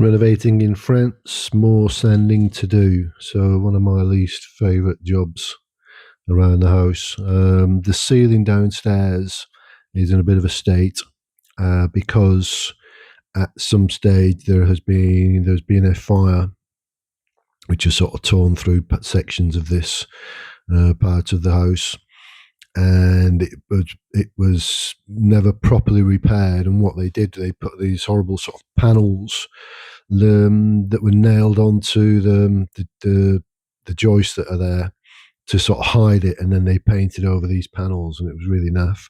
Renovating in France, more sanding to do. So one of my least favourite jobs around the house. The ceiling downstairs is in a bit of a state because at some stage there's been a fire which has sort of torn through sections of this part of the house, and it was never properly repaired. And what they did, they put these horrible sort of panels that were nailed onto the joists that are there to sort of hide it, and then they painted over these panels, and it was really naff.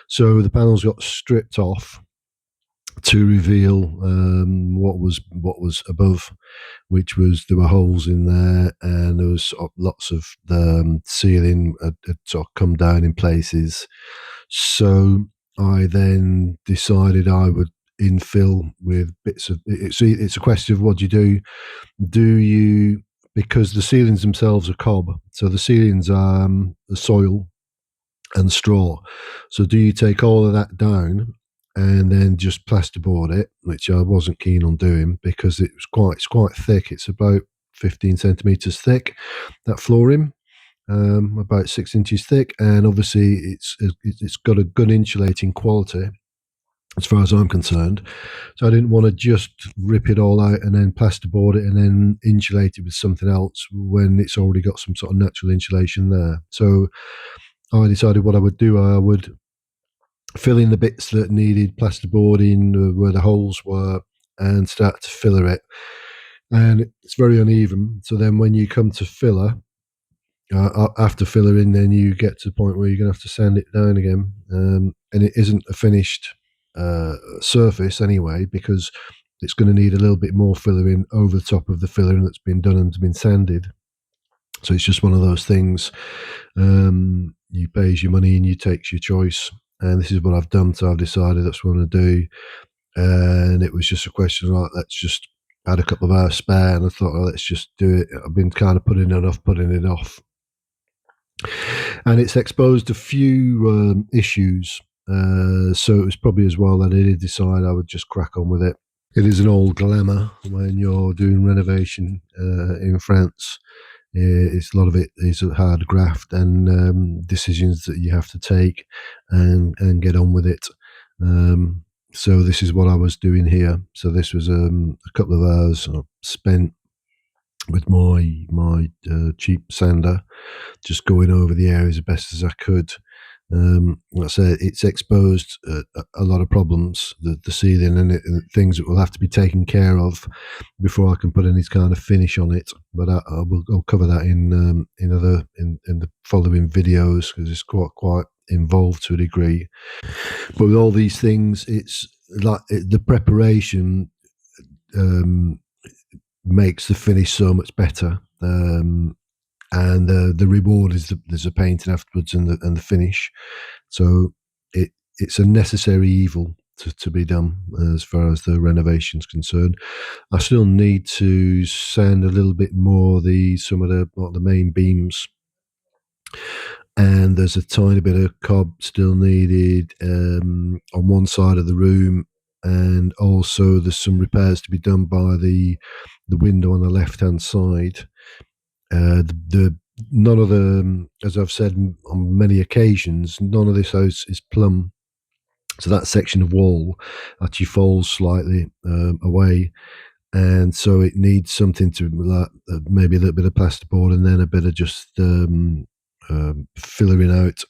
So the panels got stripped off to reveal what was above, which was there were holes in there, and there was sort of lots of the ceiling had sort of come down in places. So I then decided I would infill with bits of it's a question of what do you do. Do you, because the ceilings themselves are cob, so the ceilings are the soil and straw. So do you take all of that down and then just plasterboard it, which I wasn't keen on doing because it's quite thick. It's about 15 centimeters thick, that flooring, about 6 inches thick, and obviously it's got a good insulating quality as far as I'm concerned. So I didn't want to just rip it all out and then plasterboard it and then insulate it with something else when it's already got some sort of natural insulation there. So I decided what I would do, I would fill in the bits that needed plasterboarding where the holes were and start to filler it. And it's very uneven. So then when you come to filler, after fillering, then you get to the point where you're going to have to sand it down again. And it isn't a finished surface anyway, because it's going to need a little bit more fillering over the top of the fillering that's been done and been sanded. So it's just one of those things. You pays your money and you takes your choice. And this is what I've done. So I've decided that's what I'm going to do. And it was just a question of, like, let's just add a couple of hours spare. And I thought, well, let's just do it. I've been kind of putting it off. And it's exposed a few issues. So it was probably as well that I did decide I would just crack on with it. It is an old dilemma when you're doing renovation in France. It's a lot of it is a hard graft and decisions that you have to take and get on with it. So this is what I was doing here. So this was a couple of hours spent with my cheap sander, just going over the areas as best as I could. Like I said, it's exposed a lot of problems, the ceiling, and things that will have to be taken care of before I can put any kind of finish on it. But I'll cover that in the following videos because it's quite involved to a degree. But with all these things, it's like the preparation makes the finish so much better. And the reward is there's a painting afterwards and the finish. So it's a necessary evil to be done as far as the renovation is concerned. I still need to sand a little bit more some of the main beams, and there's a tiny bit of cob still needed on one side of the room, and also there's some repairs to be done by the window on the left hand side. None of the, as I've said on many occasions, none of this house is plumb. So that section of wall actually falls slightly away, and so it needs something to maybe a little bit of plasterboard and then a bit of just fillering out,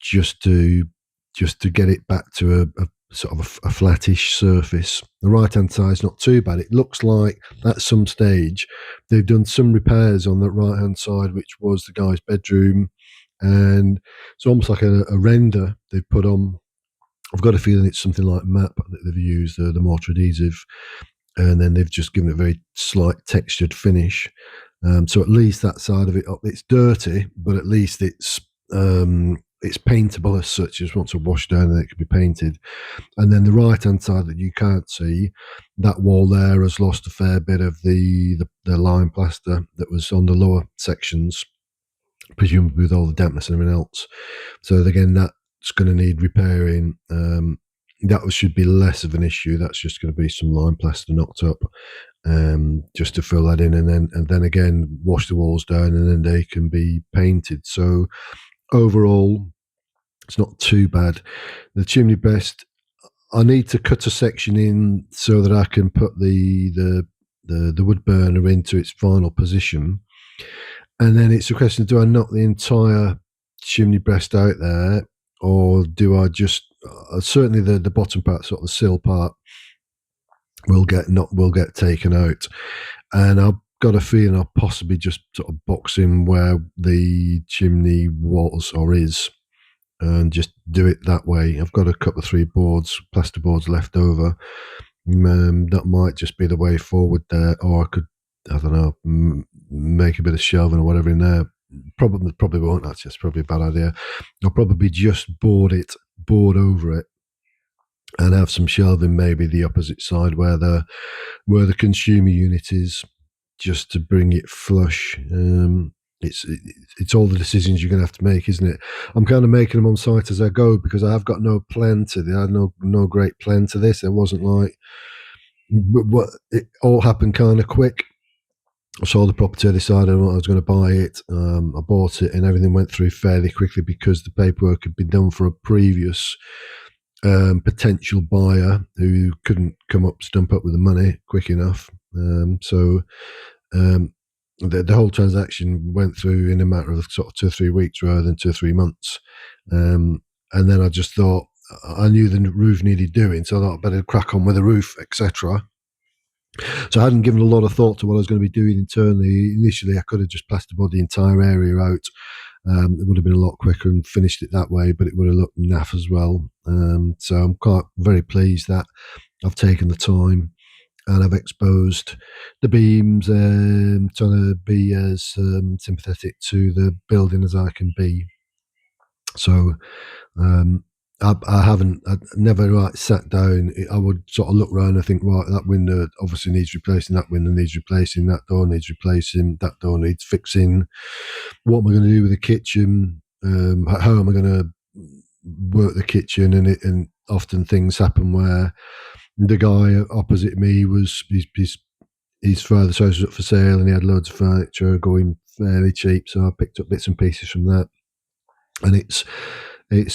just to get it back to a sort of a flattish surface. The right hand side is not too bad. It looks like at some stage they've done some repairs on the right hand side, which was the guy's bedroom, and it's almost like a render they've put on. I've got a feeling it's something like MAP that they've used, the mortar adhesive, and then they've just given it a very slight textured finish. So at least that side of it's dirty, but at least it's paintable as such. Just once it's washed down, and it can be painted. And then the right hand side that you can't see, that wall there has lost a fair bit of the lime plaster that was on the lower sections, presumably with all the dampness and everything else. So again, that's going to need repairing. that should be less of an issue. That's just going to be some lime plaster knocked up, just to fill that in, and then again wash the walls down, and then they can be painted. So overall, it's not too bad. The chimney breast, I need to cut a section in so that I can put the wood burner into its final position, and then it's a question: do I knock the entire chimney breast out there, or do I just certainly the bottom part, sort of the sill part, will get taken out, and I've got a feeling I'll possibly just sort of box in where the chimney was or is, and just do it that way. I've got a couple of 3 boards, plaster boards left over. That might just be the way forward there, or I could, I don't know, make a bit of shelving or whatever in there. Probably won't. That's just probably a bad idea. I'll probably just board over it, and have some shelving maybe the opposite side where the consumer unit is, just to bring it flush. It's all the decisions you're going to have to make, isn't it? I'm kind of making them on site as I go, because I have got no plan to this. I had no great plan to this. It wasn't like, what, it all happened kind of quick. I saw the property, I decided I was going to buy it. I bought it, and everything went through fairly quickly because the paperwork had been done for a previous potential buyer who couldn't stump up with the money quick enough. So the whole transaction went through in a matter of sort of 2 or 3 weeks rather than 2 or 3 months. And then I just thought, I knew the roof needed doing, so I thought I'd better crack on with the roof, etc. So I hadn't given a lot of thought to what I was going to be doing internally. Initially, I could have just plasterboarded the entire area out. It would have been a lot quicker and finished it that way, but it would have looked naff as well. So I'm quite very pleased that I've taken the time and I've exposed the beams, trying to be as sympathetic to the building as I can be. So I never sat down. I would sort of look around and think, right, that window obviously needs replacing, that window needs replacing, that door needs replacing, that door needs fixing. What am I going to do with the kitchen? How am I going to work the kitchen? And often things happen where the guy opposite me was his father's house was up for sale, and he had loads of furniture going fairly cheap, so I picked up bits and pieces from that. And it's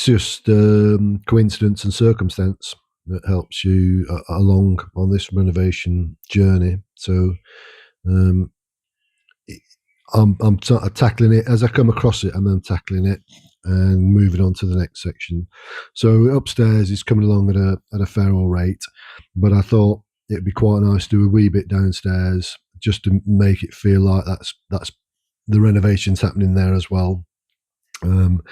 just coincidence and circumstance that helps you along on this renovation journey. So I'm tackling it as I come across it, and then tackling it and moving on to the next section. So upstairs is coming along at a fair old rate, but I thought it'd be quite nice to do a wee bit downstairs just to make it feel like that's the renovation's happening there as well. And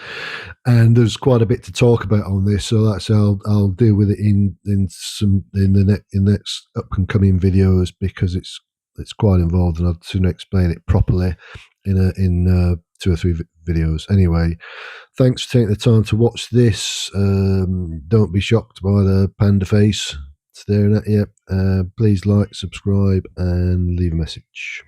there's quite a bit to talk about on this, so I'll deal with it in the next up and coming videos, because it's quite involved, and I'll soon explain it properly in 2 or 3 videos. Anyway, thanks for taking the time to watch this. Don't be shocked by the panda face staring at you. Please like, subscribe, and leave a message.